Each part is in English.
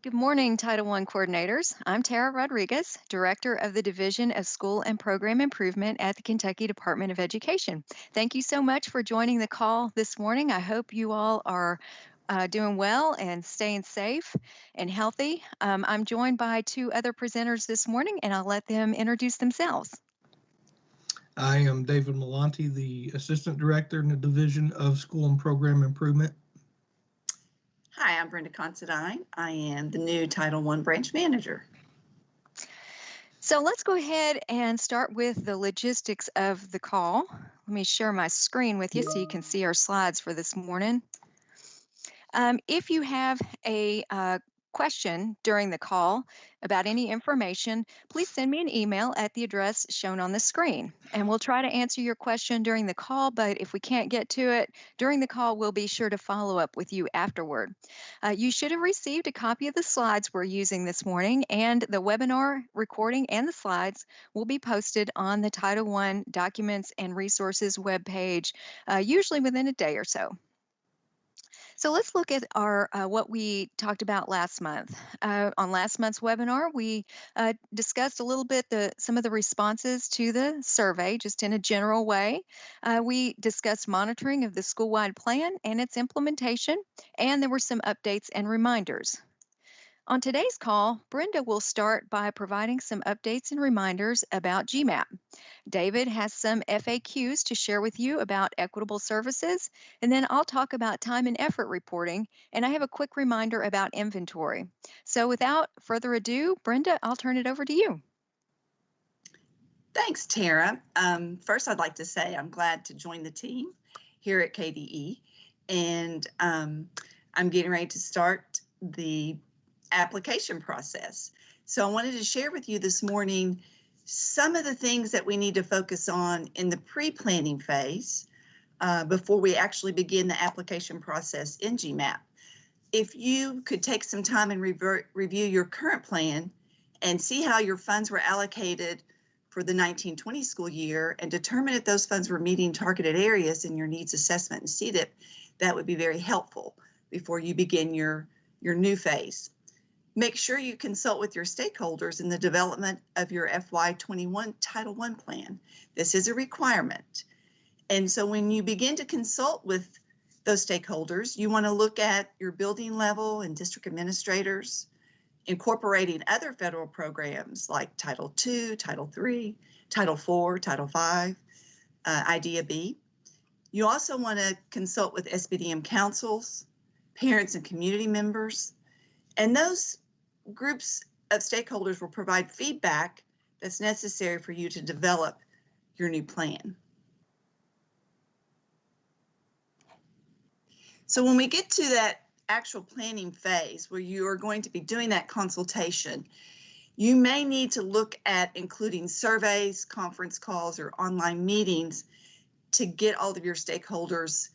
Good morning, Title I coordinators. I'm Tara Rodriguez, Director of the Division of School and Program Improvement at the Kentucky Department of Education. Thank you so much for joining the call this morning. I hope you all are doing well and staying safe and healthy. I'm joined by two other presenters this morning, and I'll let them introduce themselves. I am David Malonte, the Assistant Director in the Division of School and Program Improvement. Hi, I'm Brenda Considine. I am the new Title I Branch Manager. So let's go ahead and start with the logistics of the call. Let me share my screen with you so you can see our slides for this morning. If you have a question during the call about any information, please send me an email at the address shown on the screen. And we'll try to answer your question during the call, but if we can't get to it during the call, we'll be sure to follow up with you afterward. You should have received a copy of the slides we're using this morning, and the webinar recording and the slides will be posted on the Title I Documents and Resources webpage, usually within a day or so. So let's look at our what we talked about last month. On last month's webinar, we discussed a little bit some of the responses to the survey, just in a general way. We discussed monitoring of the school-wide plan and its implementation, and there were some updates and reminders. On today's call, Brenda will start by providing some updates and reminders about GMAP. David has some FAQs to share with you about equitable services, and then I'll talk about time and effort reporting, and I have a quick reminder about inventory. So without further ado, Brenda, I'll turn it over to you. Thanks, Tara. First, I'd like to say I'm glad to join the team here at KDE, and I'm getting ready to start the application process. So I wanted to share with you this morning some of the things that we need to focus on in the pre-planning phase before we actually begin the application process in GMAP. If you could take some time and review your current plan and see how your funds were allocated for the 1920 school year and determine if those funds were meeting targeted areas in your needs assessment and CDIP, that would be very helpful before you begin your new phase. Make sure you consult with your stakeholders in the development of your FY21 Title I plan. This is a requirement. And so when you begin to consult with those stakeholders, you want to look at your building level and district administrators, incorporating other federal programs like Title II, Title III, Title IV, Title V, IDEA B. You also want to consult with SBDM councils, parents and community members, and those groups of stakeholders will provide feedback that's necessary for you to develop your new plan. So when we get to that actual planning phase where you are going to be doing that consultation, you may need to look at including surveys, conference calls, or online meetings to get all of your stakeholders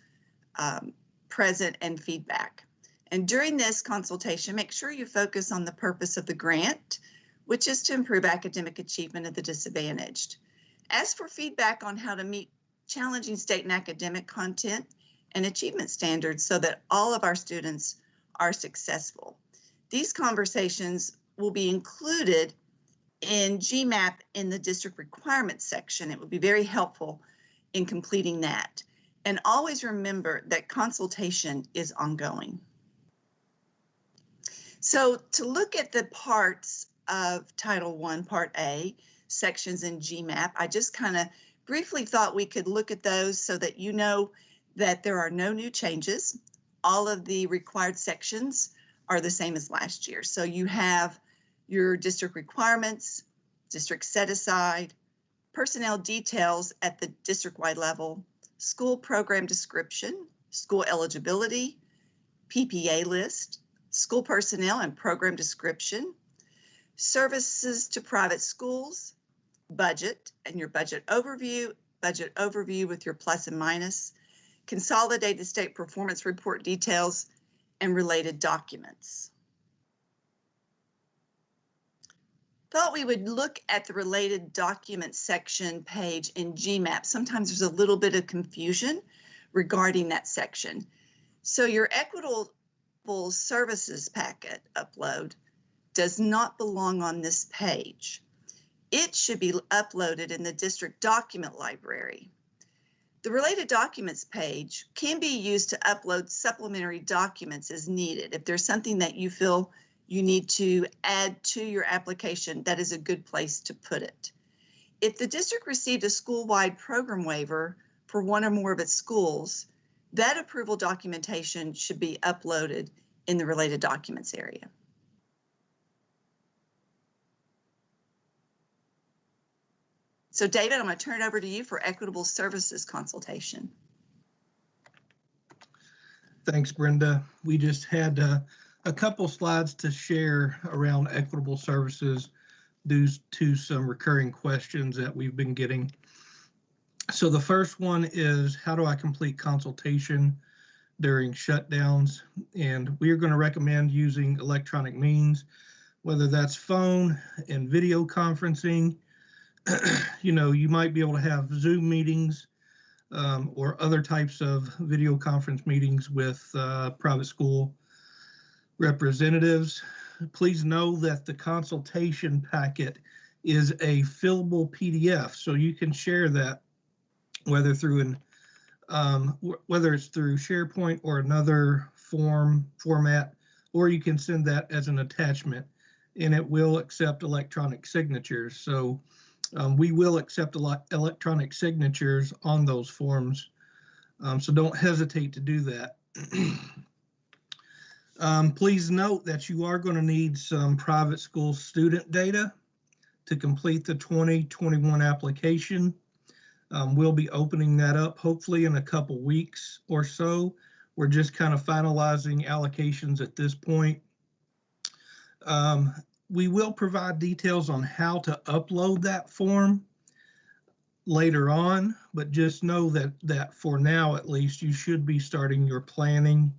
present and feedback. And during this consultation, make sure you focus on the purpose of the grant, which is to improve academic achievement of the disadvantaged. Ask for feedback on how to meet challenging state and academic content and achievement standards so that all of our students are successful. These conversations will be included in GMAP in the district requirements section. It would be very helpful in completing that. And always remember that consultation is ongoing. So to look at the parts of Title I, Part A, sections in GMAP, I just kind of briefly thought we could look at those so that you know that there are no new changes. All of the required sections are the same as last year. So you have your district requirements, district set aside, personnel details at the district-wide level, school program description, school eligibility, PPA list, school personnel and program description, services to private schools, budget and your budget overview with your plus and minus, consolidated state performance report details, and related documents. Thought we would look at the related documents section page in GMAP. Sometimes there's a little bit of confusion regarding that section. So your equitable equitable services packet upload does not belong on this page. It should be uploaded in the district document library. The related documents page can be used to upload supplementary documents as needed. If there's something that you feel you need to add to your application, that is a good place to put it. If the district received a school-wide program waiver for one or more of its schools, that approval documentation should be uploaded in the related documents area. So David, I'm going to turn it over to you for equitable services consultation. Thanks, Brenda. We just had a couple slides to share around equitable services due to some recurring questions that we've been getting. So the first one is, how do I complete consultation during shutdowns? And we are going to recommend using electronic means, whether that's phone and video conferencing. You know, you might be able to have Zoom meetings or other types of video conference meetings with private school representatives. Please know that the consultation packet is a fillable PDF, so you can share that whether through whether it's through SharePoint or another format, or you can send that as an attachment, and it will accept electronic signatures. So we will accept electronic signatures on those forms, so don't hesitate to do that. Please note that you are going to need some private school student data to complete the 2021 application. We'll be opening that up hopefully in a couple weeks or so. We're just kind of finalizing allocations at this point. We will provide details on how to upload that form later on, but just know that for now, at least, you should be starting your planning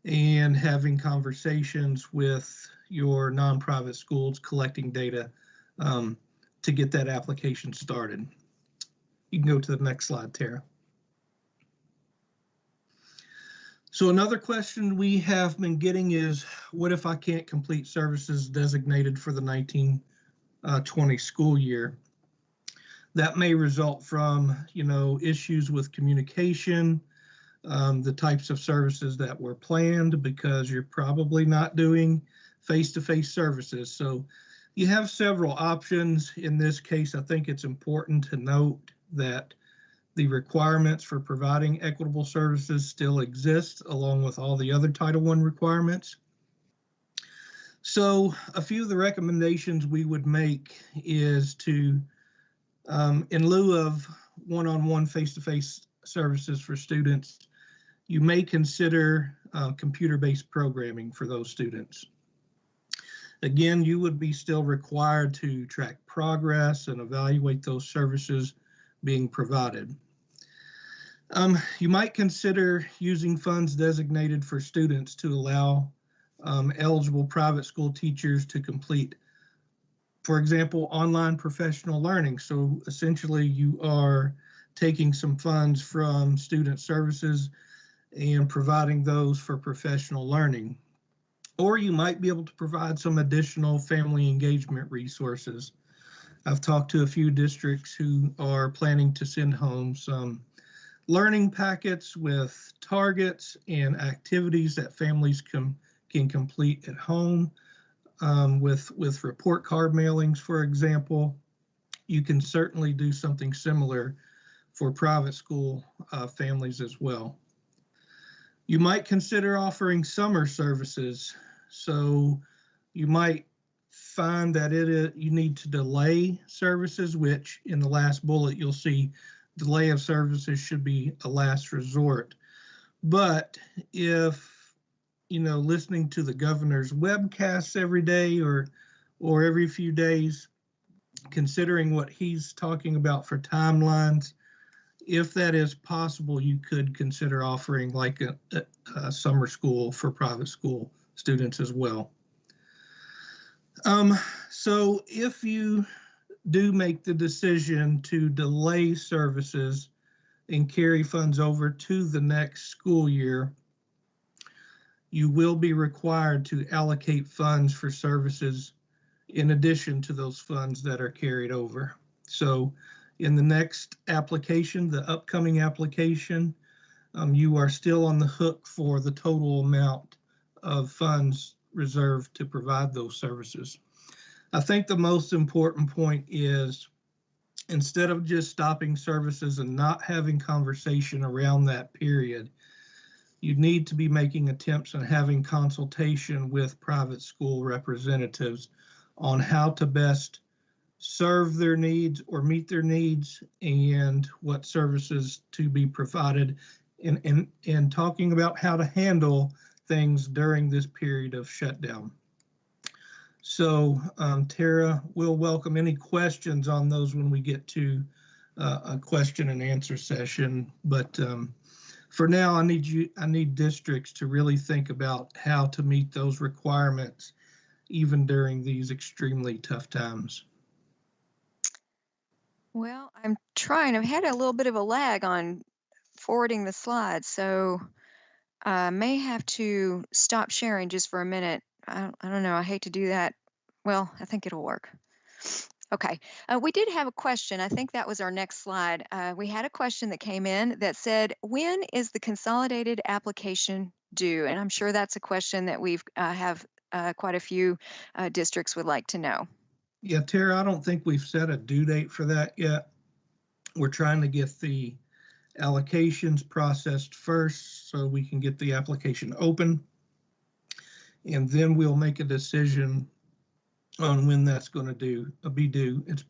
and having conversations with your non-private schools, collecting data to get that application started. You can go to the next slide, Tara. So another question we have been getting is, what if I can't complete services designated for the 1920 school year? That may result from, you know, issues with communication, the types of services that were planned, because you're probably not doing face-to-face services. So you have several options. In this case, I think it's important to note that the requirements for providing equitable services still exist, along with all the other Title I requirements. So a few of the recommendations we would make is to, in lieu of one-on-one face-to-face services for students, you may consider computer-based programming for those students. Again, you would be still required to track progress and evaluate those services being provided. You might consider using funds designated for students to allow eligible private school teachers to complete, for example, online professional learning. So essentially you are taking some funds from student services and providing those for professional learning. Or you might be able to provide some additional family engagement resources. I've talked to a few districts who are planning to send home some learning packets with targets and activities that families can complete at home with report card mailings, for example. You can certainly do something similar for private school families as well. You might consider offering summer services. So you might find that you need to delay services, which in the last bullet you'll see delay of services should be a last resort. But if, you know, listening to the governor's webcasts every day or every few days, considering what he's talking about for timelines, if that is possible, you could consider offering like a summer school for private school students as well. So if you do make the decision to delay services and carry funds over to the next school year, you will be required to allocate funds for services in addition to those funds that are carried over. So in the next application, the upcoming application, you are still on the hook for the total amount of funds reserved to provide those services. I think the most important point is, instead of just stopping services and not having conversation around that period, you need to be making attempts and having consultation with private school representatives on how to best serve their needs or meet their needs and what services to be provided, and talking about how to handle things during this period of shutdown. So Tara, we'll welcome any questions on those when we get to a question and answer session. But for now, I need districts to really think about how to meet those requirements even during these extremely tough times. Well, I'm trying. I've had a little bit of a lag on forwarding the slides, so I may have to stop sharing just for a minute. I don't know. I hate to do that. Well, I think it'll work. Okay. We did have a question. I think that was our next slide. We had a question that came in that said, when is the consolidated application due? And I'm sure that's a question that we've have quite a few districts would like to know. Yeah, Tara, I don't think we've set a due date for that yet. We're trying to get the allocations processed first so we can get the application open. And then we'll make a decision on when that's going to be due. It's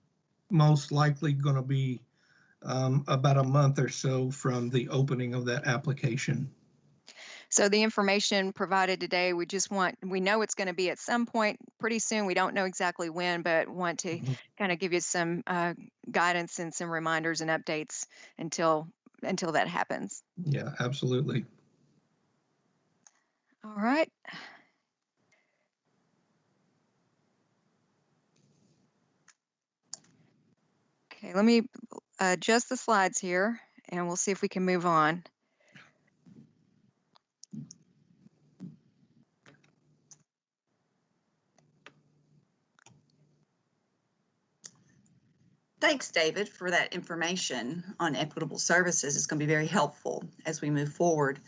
most likely going to be about a month or so from the opening of that application. So the information provided today, we know it's going to be at some point pretty soon. We don't know exactly when, but want to kind of give you some guidance and some reminders and updates until that happens. Yeah, absolutely. All right. Okay, let me adjust the slides here and we'll see if we can move on. Thanks, David, for that information on equitable services. It's going to be very helpful as we move forward.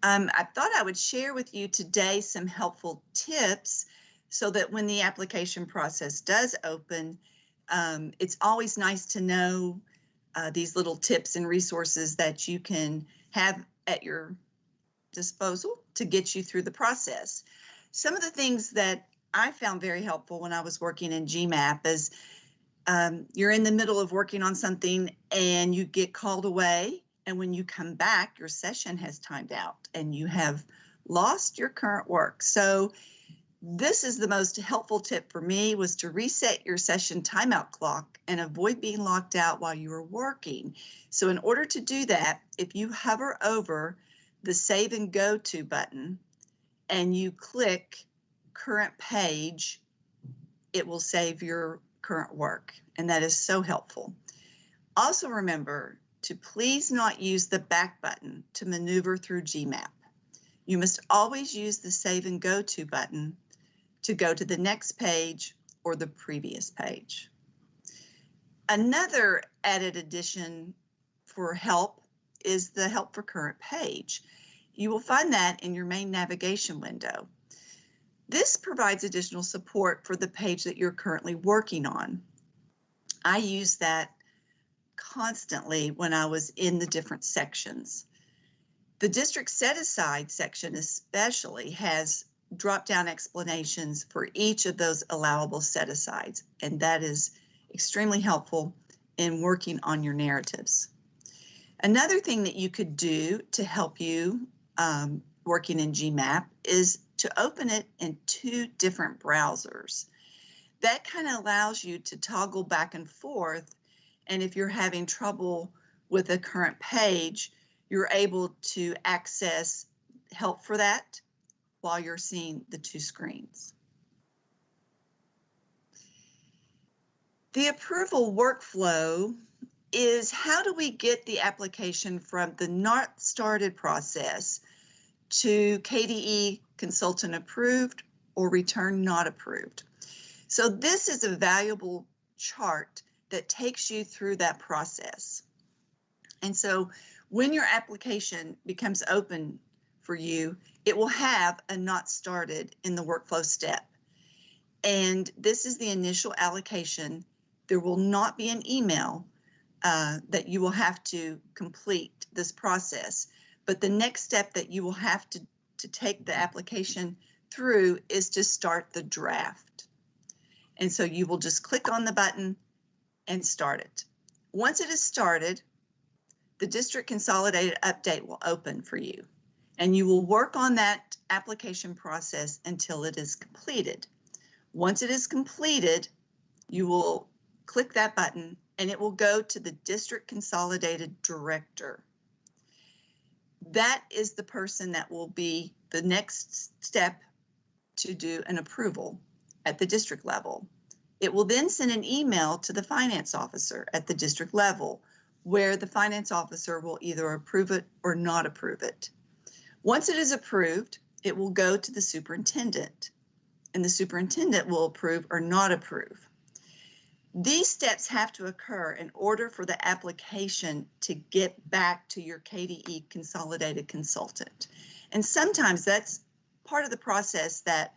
I thought I would share with you today some helpful tips so that when the application process does open, it's always nice to know these little tips and resources that you can have at your disposal to get you through the process. Some of the things that I found very helpful when I was working in GMAP is you're in the middle of working on something and you get called away, and when you come back, your session has timed out and you have lost your current work. So this is the most helpful tip for me, was to reset your session timeout clock and avoid being locked out while you are working. So in order to do that, if you hover over the Save and Go To button and you click Current Page, it will save your current work, and that is so helpful. Also remember to please not use the back button to maneuver through GMAP. You must always use the Save and Go To button to go to the next page or the previous page. Another added addition for help is the Help for Current Page. You will find that in your main navigation window. This provides additional support for the page that you're currently working on. I use that constantly when I was in the different sections. The district set-aside section especially has drop-down explanations for each of those allowable set-asides, and that is extremely helpful in working on your narratives. Another thing that you could do to help you working in GMAP is to open it in 2 different browsers. That kind of allows you to toggle back and forth, and if you're having trouble with a current page, you're able to access help for that while you're seeing the 2 screens. The approval workflow is, how do we get the application from the not started process to KDE consultant approved or return not approved. So this is a valuable chart that takes you through that process. And so when your application becomes open for you, it will have a not started in the workflow step. And this is the initial allocation. There will not be an email that you will have to complete this process. But the next step that you will have to take the application through is to start the draft. And so you will just click on the button and start it. Once it is started, the district consolidated update will open for you. And you will work on that application process until it is completed. Once it is completed, you will click that button and it will go to the district consolidated director. That is the person that will be the next step to do an approval at the district level. It will then send an email to the finance officer at the district level, where the finance officer will either approve it or not approve it. Once it is approved, it will go to the superintendent, and the superintendent will approve or not approve. These steps have to occur in order for the application to get back to your KDE consolidated consultant. And sometimes that's part of the process that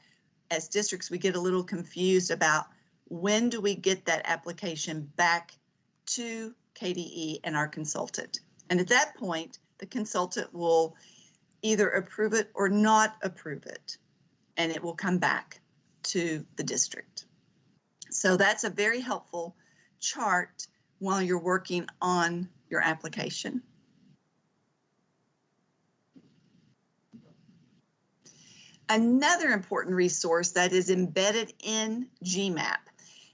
as districts we get a little confused about, when do we get that application back to KDE and our consultant? And at that point, the consultant will either approve it or not approve it, and it will come back to the district. So that's a very helpful chart while you're working on your application. Another important resource that is embedded in GMAP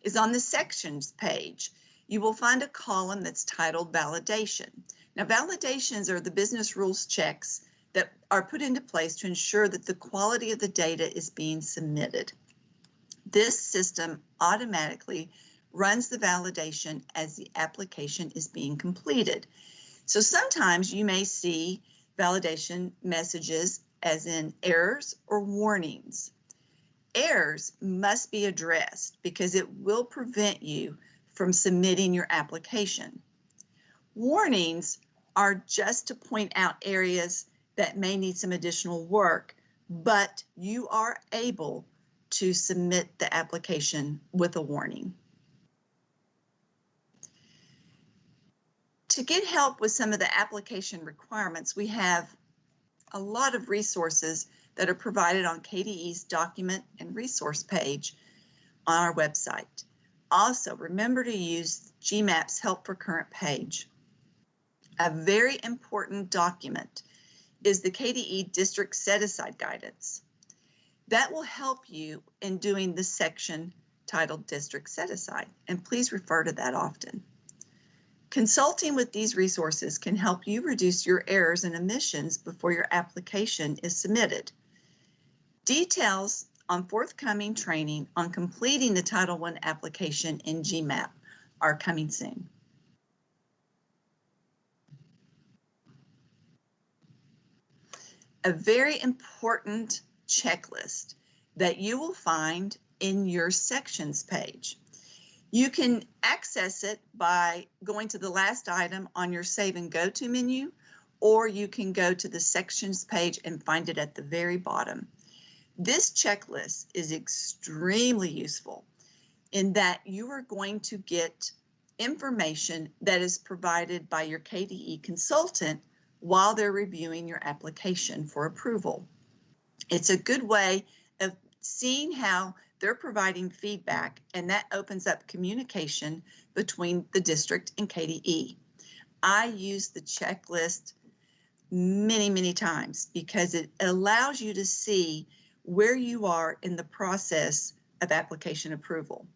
is on the sections page. You will find a column that's titled validation. Now, validations are the business rules checks that are put into place to ensure that the quality of the data is being submitted. This system automatically runs the validation as the application is being completed. So sometimes you may see validation messages as in errors or warnings. Errors must be addressed because it will prevent you from submitting your application. Warnings are just to point out areas that may need some additional work, but you are able to submit the application with a warning. To get help with some of the application requirements, we have a lot of resources that are provided on KDE's document and resource page on our website. Also, remember to use GMAP's Help for Current page. A very important document is the KDE District Set-Aside Guidance. That will help you in doing the section titled District Set-Aside, and please refer to that often. Consulting with these resources can help you reduce your errors and omissions before your application is submitted. Details on forthcoming training on completing the Title I application in GMAP are coming soon. A very important checklist that you will find in your sections page. You can access it by going to the last item on your Save and Go To menu, or you can go to the sections page and find it at the very bottom. This checklist is extremely useful in that you are going to get information that is provided by your KDE consultant while they're reviewing your application for approval. It's a good way of seeing how they're providing feedback, and that opens up communication between the district and KDE. I use the checklist many times because it allows you to see where you are in the process of application approval.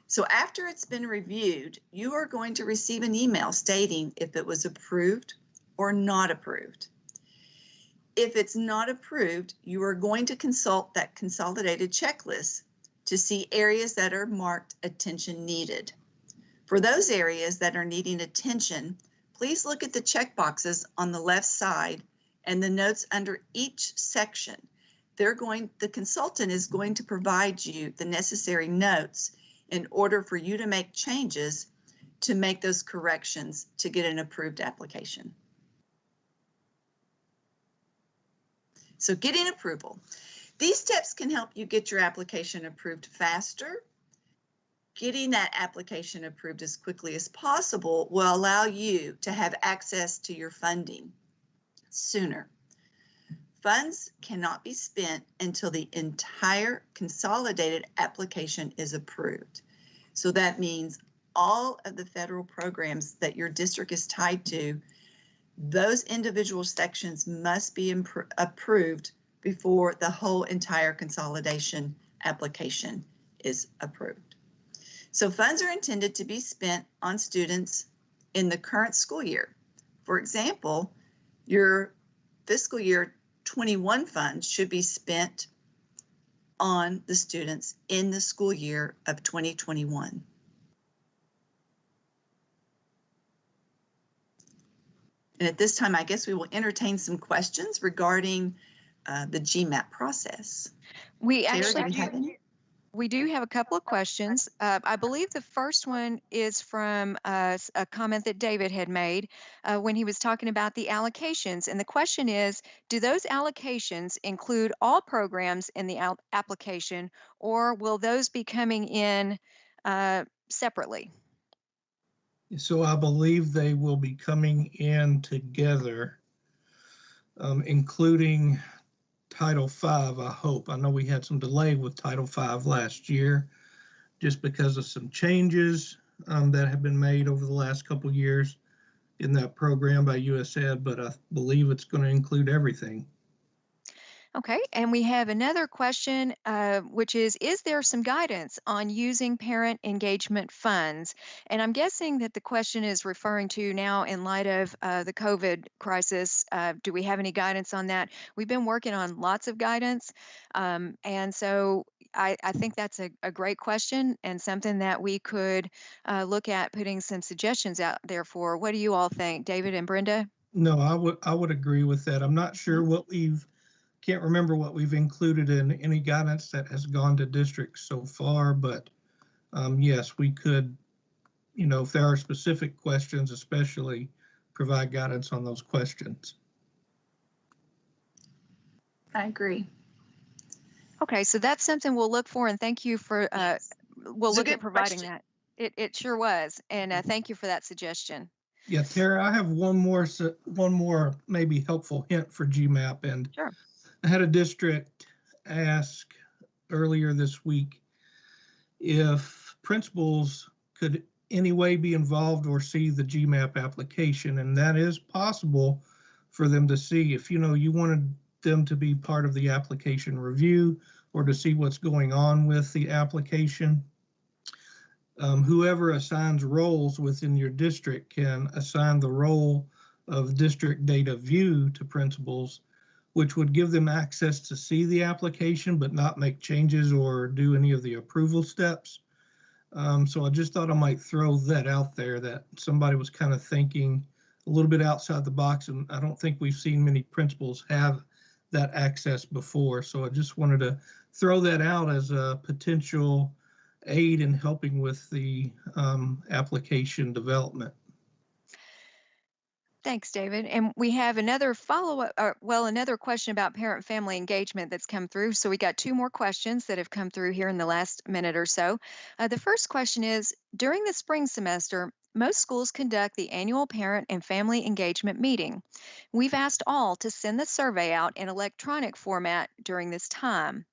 So after it's been reviewed, you are going to receive an email stating if it was approved or not approved. If it's not approved, you are going to consult that consolidated checklist to see areas that are marked attention needed. For those areas that are needing attention, please look at the checkboxes on the left side and the notes under each section. The consultant is going to provide you the necessary notes in order for you to make changes to make those corrections to get an approved application. So getting approval. These steps can help you get your application approved faster. Getting that application approved as quickly as possible will allow you to have access to your funding sooner. Funds cannot be spent until the entire consolidated application is approved. So that means all of the federal programs that your district is tied to, those individual sections must be approved before the whole entire consolidation application is approved. So funds are intended to be spent on students in the current school year. For example, your fiscal year 21 funds should be spent on the students in the school year of 2021. And at this time, I guess we will entertain some questions regarding the GMAP process. We Sarah, actually do you have any? We do have a couple of questions. I believe the first one is from a comment that David had made when he was talking about the allocations. And the question is, do those allocations include all programs in the application, or will those be coming in separately? So I believe they will be coming in together, including Title V, I hope. I know we had some delay with Title V last year just because of some changes that have been made over the last couple of years in that program by USAID, but I believe it's going to include everything. Okay, and we have another question, which is there some guidance on using parent engagement funds? And I'm guessing that the question is referring to now in light of the COVID crisis. Do we have any guidance on that? We've been working on lots of guidance. And so I think that's a great question and something that we could look at putting some suggestions out there for. What do you all think, David and Brenda? No, I would agree with that. I'm not sure what can't remember what we've included in any guidance that has gone to districts so far, but yes, we could, if there are specific questions, especially provide guidance on those questions. I agree. Okay, so that's something we'll look for, and thank you for, Yes. we'll look at providing question. that. It sure was, and thank you for that suggestion. Yeah, Tara, I have one more maybe helpful hint for GMAP, and Sure. I had a district ask earlier this week if principals could any way be involved or see the GMAP application, and that is possible for them to see. If you wanted them to be part of the application review or to see what's going on with the application, whoever assigns roles within your district can assign the role of district data view to principals, which would give them access to see the application but not make changes or do any of the approval steps. So I just thought I might throw that out there, that somebody was kind of thinking a little bit outside the box, and I don't think we've seen many principals have that access before. So I just wanted to throw that out as a potential aid in helping with the application development. Thanks, David. And we have another follow-up, another question about parent-family engagement that's come through. So we got two more questions that have come through here in the last minute or so. The first question is, during the spring semester, most schools conduct the annual parent and family engagement meeting. We've asked all to send the survey out in electronic format during this time.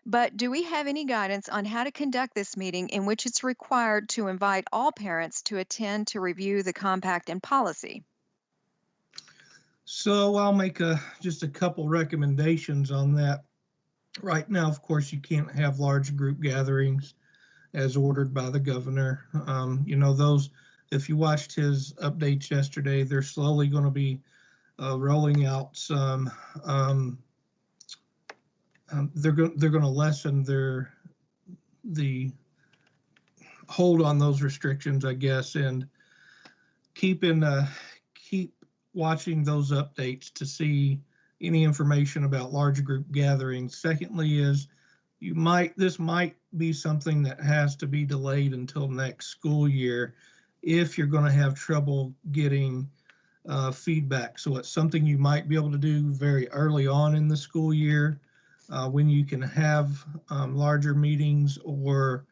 But do we have any guidance on how to conduct this meeting in which it's required to invite all parents to attend to review the compact and policy? So I'll make just a couple recommendations on that. Right now, of course, you can't have large group gatherings as ordered by the governor. Those, if you watched his updates yesterday, they're slowly going to be rolling out some, they're going to lessen the hold on those restrictions, I guess, and keep watching those updates to see any information about large group gatherings. Secondly is this might be something that has to be delayed until next school year if you're going to have trouble getting feedback. So it's something you might be able to do very early on in the school year when you can have larger meetings, or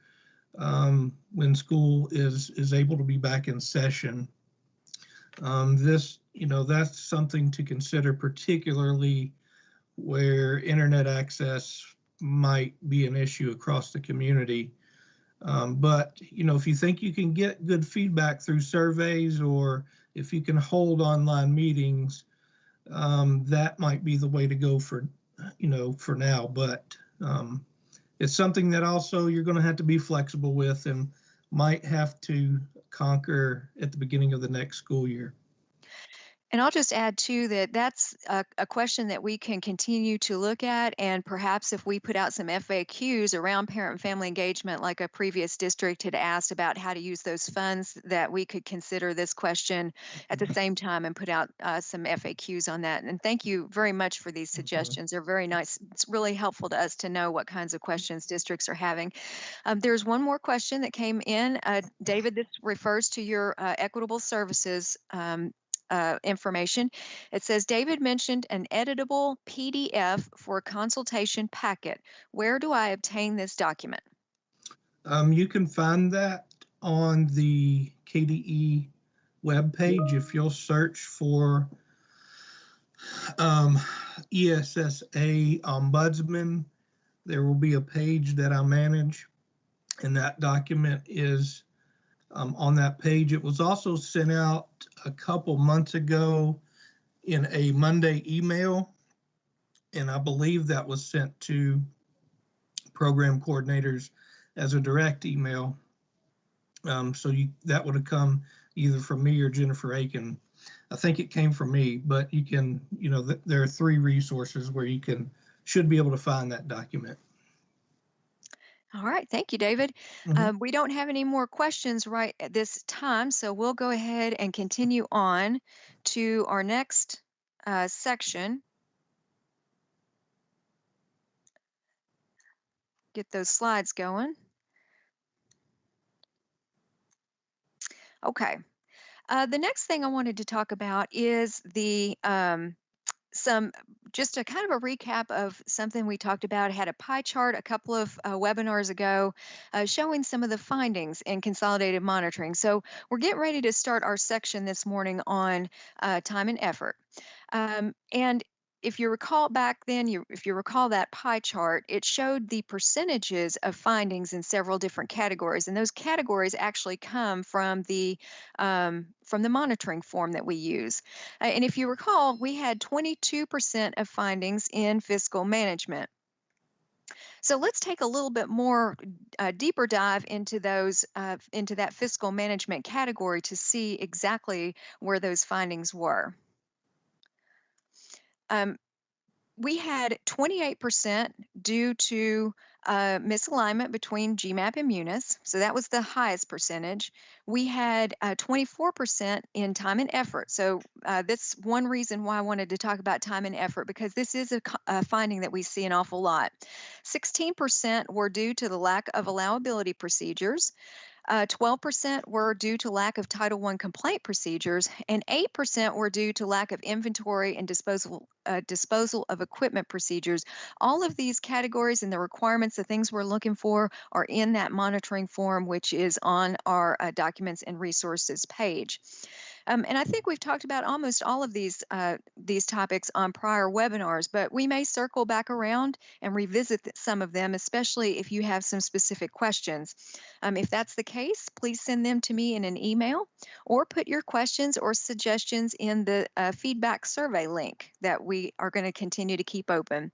when school is able to be back in session. That's something to consider, particularly where internet access might be an issue across the community. But if you think you can get good feedback through surveys, or if you can hold online meetings, that might be the way to go for now. But it's something that also you're going to have to be flexible with and might have to conquer at the beginning of the next school year. And I'll just add too that that's a question that we can continue to look at, and perhaps if we put out some FAQs around parent and family engagement, like a previous district had asked about how to use those funds, that we could consider this question at the same time and put out some FAQs on that. And thank you very much for these suggestions. They're very nice. It's really helpful to us to know what kinds of questions districts are having. There's one more question that came in. David, this refers to your equitable services information. It says, David mentioned an editable PDF for a consultation packet. Where do I obtain this document? You can find that on the KDE webpage. If you'll search for ESSA Ombudsman, there will be a page that I manage, and that document is on that page. It was also sent out a couple months ago in a Monday email, and I believe that was sent to program coordinators as a direct email. So that would have come either from me or Jennifer Aiken. I think it came from me, but you can, there are 3 resources where you should be able to find that document. All right, thank you, David. We don't have any more questions right at this time, so we'll go ahead and continue on to our next section. Get those slides going. Okay. The next thing I wanted to talk about is just a kind of a recap of something we talked about. I had a pie chart a couple of webinars ago showing some of the findings in consolidated monitoring. So we're getting ready to start our section this morning on time and effort. And if you recall back then, if you recall that pie chart, it showed the percentages of findings in several different categories, and those categories actually come from the monitoring form that we use. And if you recall, we had 22% of findings in fiscal management. So let's take a little bit more deeper dive into into that fiscal management category to see exactly where those findings were. We had 28% due to misalignment between GMAP and MUNIS, so that was the highest percentage. We had 24% in time and effort. So that's one reason why I wanted to talk about time and effort, because this is a finding that we see an awful lot. 16% were due to the lack of allowability procedures. 12% were due to lack of Title I complaint procedures, and 8% were due to lack of inventory and disposal of equipment procedures. All of these categories and the requirements, the things we're looking for, are in that monitoring form, which is on our documents and resources page. And I think we've talked about almost all of these topics on prior webinars, but we may circle back around and revisit some of them, especially if you have some specific questions. If that's the case, please send them to me in an email, or put your questions or suggestions in the feedback survey link that we are going to continue to keep open.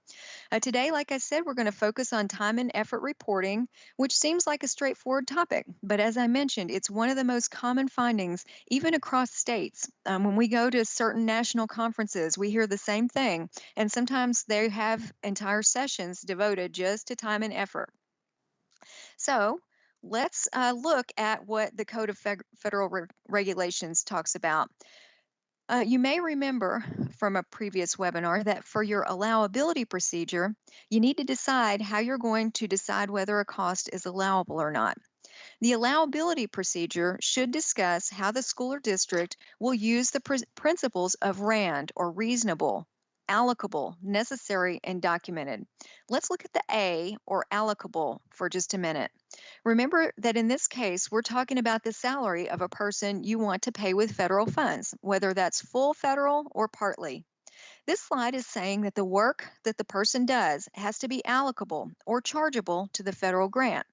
Today, like I said, we're going to focus on time and effort reporting, which seems like a straightforward topic, but as I mentioned, it's one of the most common findings, even across states. When we go to certain national conferences, we hear the same thing, and sometimes they have entire sessions devoted just to time and effort. So let's look at what the Code of Federal Regulations talks about. You may remember from a previous webinar that for your allowability procedure, you need to decide how you're going to decide whether a cost is allowable or not. The allowability procedure should discuss how the school or district will use the principles of RAND, or reasonable, allocable, necessary, and documented. Let's look at the A, or allocable, for just a minute. Remember that in this case, we're talking about the salary of a person you want to pay with federal funds, whether that's full federal or partly. This slide is saying that the work that the person does has to be allocable or chargeable to the federal grant.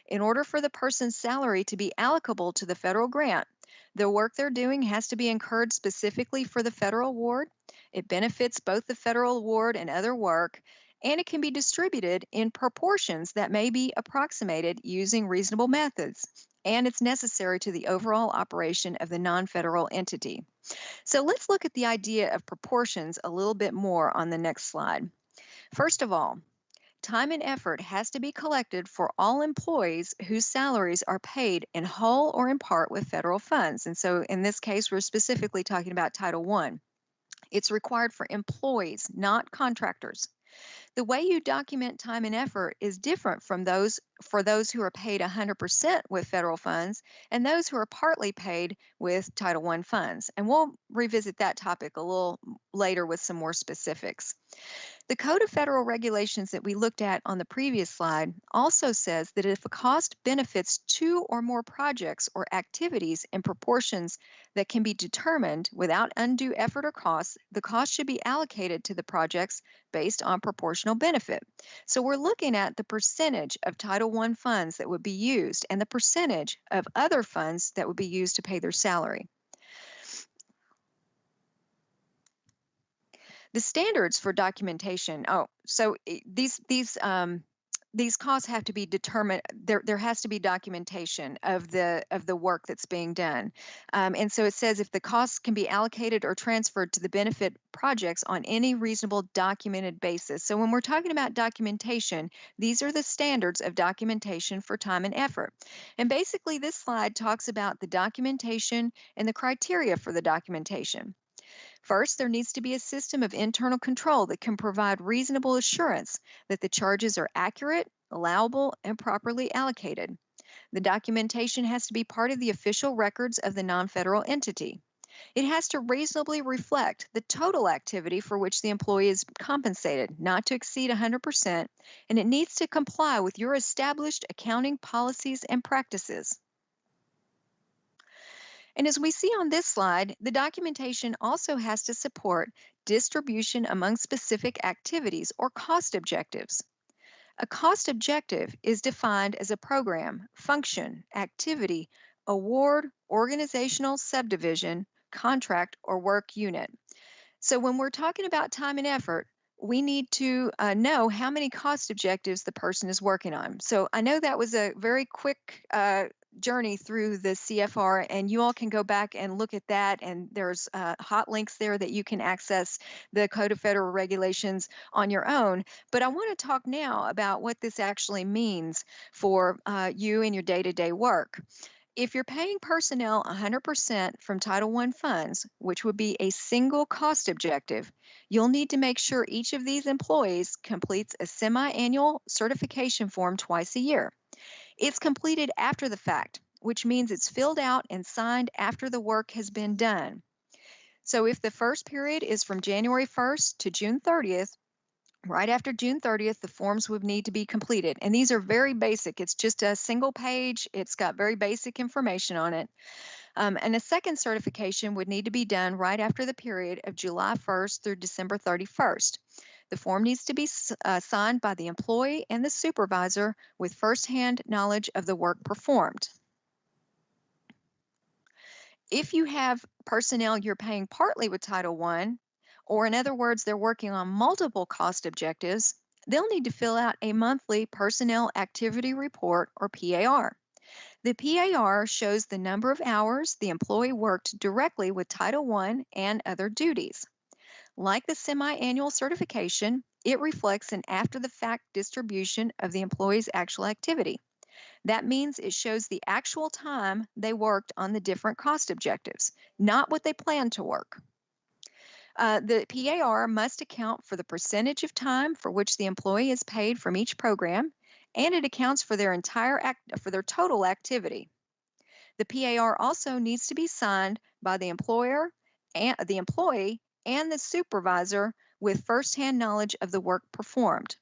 In order for the person's salary to be allocable to the federal grant, the work they're doing has to be incurred specifically for the federal award. It benefits both the federal award and other work, and it can be distributed in proportions that may be approximated using reasonable methods, and it's necessary to the overall operation of the non-federal entity. So let's look at the idea of proportions a little bit more on the next slide. First of all, time and effort has to be collected for all employees whose salaries are paid in whole or in part with federal funds. And so in this case, we're specifically talking about Title I. It's required for employees, not contractors. The way you document time and effort is different from those who are paid 100% with federal funds and those who are partly paid with Title I funds. And we'll revisit that topic a little later with some more specifics. The Code of Federal Regulations that we looked at on the previous slide also says that if a cost benefits two or more projects or activities in proportions that can be determined without undue effort or cost, the cost should be allocated to the projects based on proportional benefit. So we're looking at the percentage of Title I funds that would be used and the percentage of other funds that would be used to pay their salary. The standards for documentation. These costs have to be determined. There has to be documentation of the work that's being done, and so it says if the costs can be allocated or transferred to the benefit projects on any reasonable documented basis. So when we're talking about documentation, these are the standards of documentation for time and effort. And basically, this slide talks about the documentation and the criteria for the documentation. First, there needs to be a system of internal control that can provide reasonable assurance that the charges are accurate, allowable, and properly allocated. The documentation has to be part of the official records of the non-federal entity. It has to reasonably reflect the total activity for which the employee is compensated, not to exceed 100%, and it needs to comply with your established accounting policies and practices. And as we see on this slide, the documentation also has to support distribution among specific activities or cost objectives. A cost objective is defined as a program, function, activity, award, organizational subdivision, contract, or work unit. So when we're talking about time and effort, we need to know how many cost objectives the person is working on. So I know that was a very quick journey through the CFR, and you all can go back and look at that, and there's hot links there that you can access the Code of Federal Regulations on your own. But I want to talk now about what this actually means for you and your day-to-day work. If you're paying personnel 100% from Title I funds, which would be a single cost objective, you'll need to make sure each of these employees completes a semi-annual certification form twice a year. It's completed after the fact, which means it's filled out and signed after the work has been done. So if the first period is from January 1st to June 30th, right after June 30th, the forms would need to be completed. And these are very basic. It's just a single page. It's got very basic information on it. And a second certification would need to be done right after the period of July 1st through December 31st. The form needs to be signed by the employee and the supervisor with firsthand knowledge of the work performed. If you have personnel you're paying partly with Title I, or in other words, they're working on multiple cost objectives, they'll need to fill out a monthly Personnel Activity Report, or PAR. The PAR shows the number of hours the employee worked directly with Title I and other duties. Like the semi-annual certification, it reflects an after-the-fact distribution of the employee's actual activity. That means it shows the actual time they worked on the different cost objectives, not what they planned to work. The PAR must account for the percentage of time for which the employee is paid from each program, and it accounts for their for their total activity. The PAR also needs to be signed by the employer and the employee and the supervisor with firsthand knowledge of the work performed.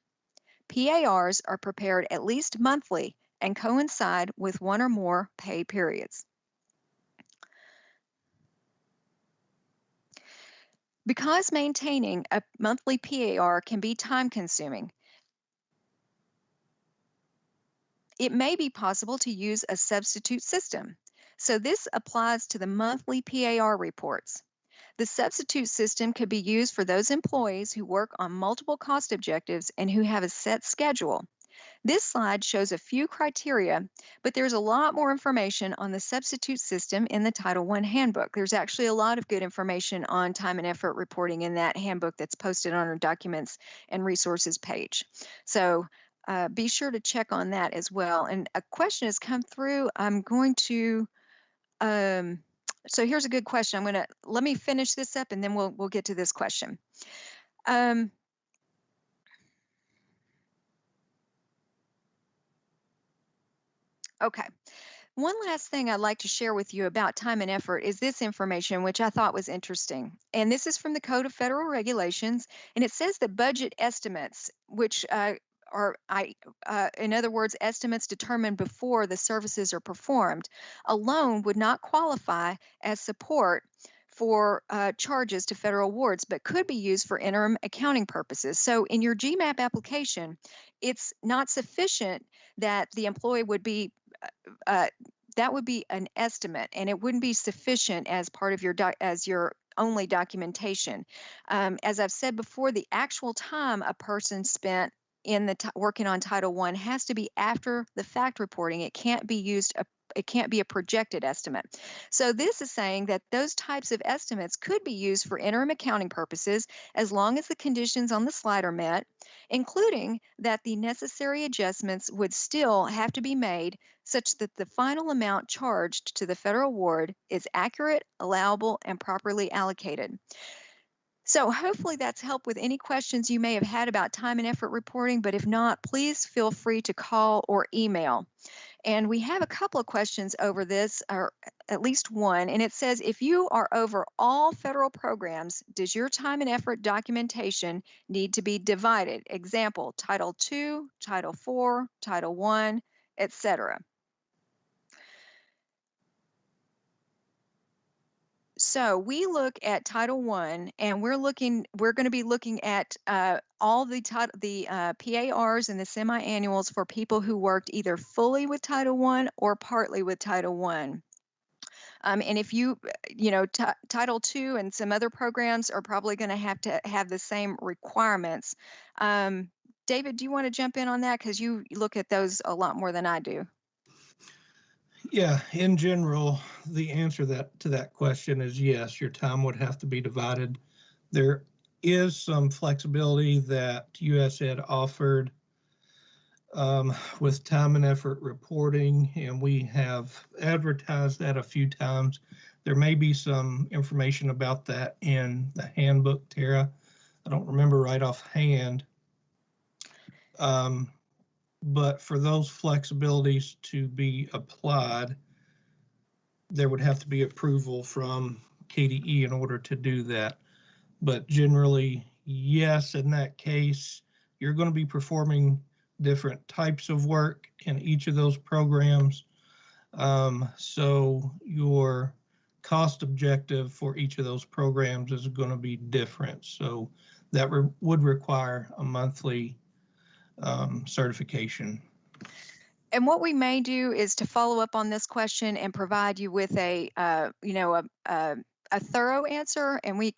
PARs are prepared at least monthly and coincide with one or more pay periods. Because maintaining a monthly PAR can be time-consuming, it may be possible to use a substitute system. So this applies to the monthly PAR reports. The substitute system could be used for those employees who work on multiple cost objectives and who have a set schedule. This slide shows a few criteria, but there's a lot more information on the substitute system in the Title I handbook. There's actually a lot of good information on time and effort reporting in that handbook that's posted on our documents and resources page. So be sure to check on that as well. And a question has come through. I'm going to, so here's a good question. Let me finish this up and then we'll get to this question. Okay. One last thing I'd like to share with you about time and effort is this information, which I thought was interesting. And this is from the Code of Federal Regulations, and it says that budget estimates, which in other words, estimates determined before the services are performed, alone would not qualify as support for charges to federal awards, but could be used for interim accounting purposes. So in your GMAP application, it's not sufficient that the employee would be that would be an estimate, and it wouldn't be sufficient as part of your only documentation. As I've said before, the actual time a person spent in working on Title I has to be after the fact reporting. It can't be it can't be a projected estimate. So this is saying that those types of estimates could be used for interim accounting purposes as long as the conditions on the slide are met, including that the necessary adjustments would still have to be made such that the final amount charged to the federal award is accurate, allowable, and properly allocated. So hopefully that's helped with any questions you may have had about time and effort reporting, but if not, please feel free to call or email. And we have a couple of questions over this, or at least one, and it says, if you are over all federal programs, does your time and effort documentation need to be divided? Example, Title II, Title IV, Title I, etc. So we look at Title I, and we're going to be looking at all the PARs and the semi-annuals for people who worked either fully with Title I or partly with Title I. And if Title II and some other programs are probably going to have the same requirements. David, do you want to jump in on that? Because you look at those a lot more than I do. Yeah, in general, the answer to that question is yes, your time would have to be divided. There is some flexibility that USAID offered with time and effort reporting, and we have advertised that a few times. There may be some information about that in the handbook, Tara. I don't remember right offhand. But for those flexibilities to be applied, there would have to be approval from KDE in order to do that. But generally, yes, in that case, you're going to be performing different types of work in each of those programs. So your cost objective for each of those programs is going to be different. So that would require a monthly certification. And what we may do is to follow up on this question and provide you with a thorough answer, and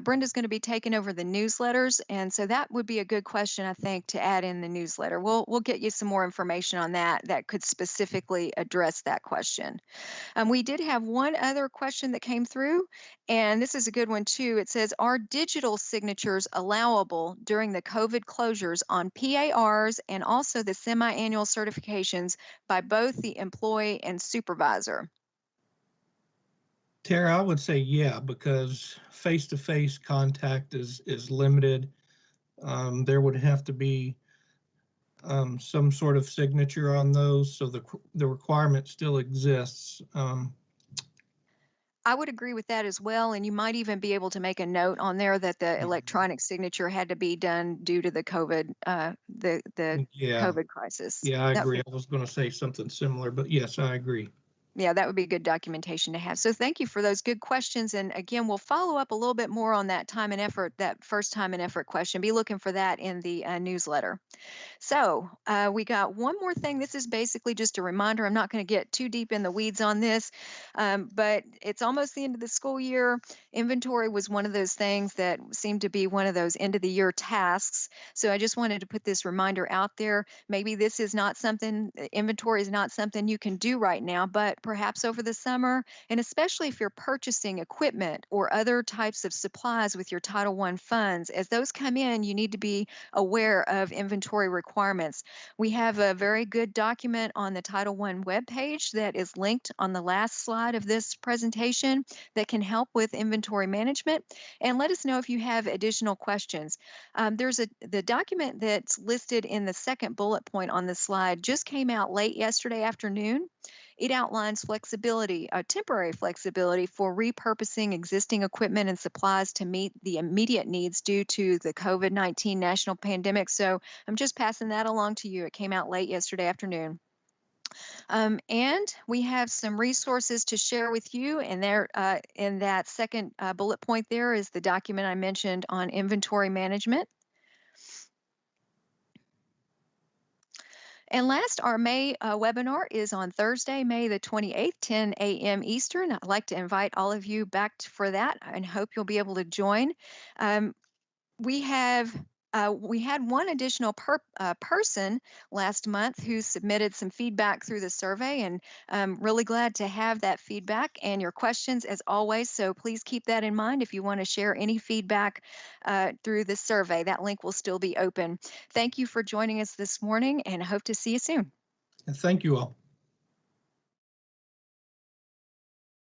Brenda's going to be taking over the newsletters, and so that would be a good question, I think, to add in the newsletter. We'll get you some more information on that could specifically address that question. We did have one other question that came through, and this is a good one too. It says, are digital signatures allowable during the COVID closures on PARs and also the semi-annual certifications by both the employee and supervisor? Tara, I would say yeah, because face-to-face contact is limited. There would have to be some sort of signature on those, so the requirement still exists. I would agree with that as well. And you might even be able to make a note on there that the electronic signature had to be done due to the COVID, the Yeah, COVID crisis. yeah, I That would agree. I was going to say something similar, but yes, I agree. Yeah, that would be good documentation to have. So thank you for those good questions. And again, we'll follow up a little bit more on that time and effort, that first time and effort question. Be looking for that in the newsletter. So we got one more thing. This is basically just a reminder. I'm not going to get too deep in the weeds on this, but it's almost the end of the school year. Inventory was one of those things that seemed to be one of those end of the year tasks. So I just wanted to put this reminder out there. Maybe this is not something, inventory is not something you can do right now, but perhaps over the summer, and especially if you're purchasing equipment or other types of supplies with your Title I funds, as those come in, you need to be aware of inventory requirements. We have a very good document on the Title I webpage that is linked on the last slide of this presentation that can help with inventory management. And let us know if you have additional questions. The document that's listed in the second bullet point on the slide just came out late yesterday afternoon. It outlines flexibility, temporary flexibility for repurposing existing equipment and supplies to meet the immediate needs due to the COVID-19 national pandemic. So I'm just passing that along to you. It came out late yesterday afternoon. And we have some resources to share with you. And there, in that second bullet point, there is the document I mentioned on inventory management. And last, our May webinar is on Thursday, May the 28th, 10 a.m. Eastern. I'd like to invite all of you back for that and hope you'll be able to join. We had one additional person last month who submitted some feedback through the survey, and I'm really glad to have that feedback and your questions as always. So please keep that in mind if you want to share any feedback through the survey. That link will still be open. Thank you for joining us this morning, and hope to see you soon. And thank you all.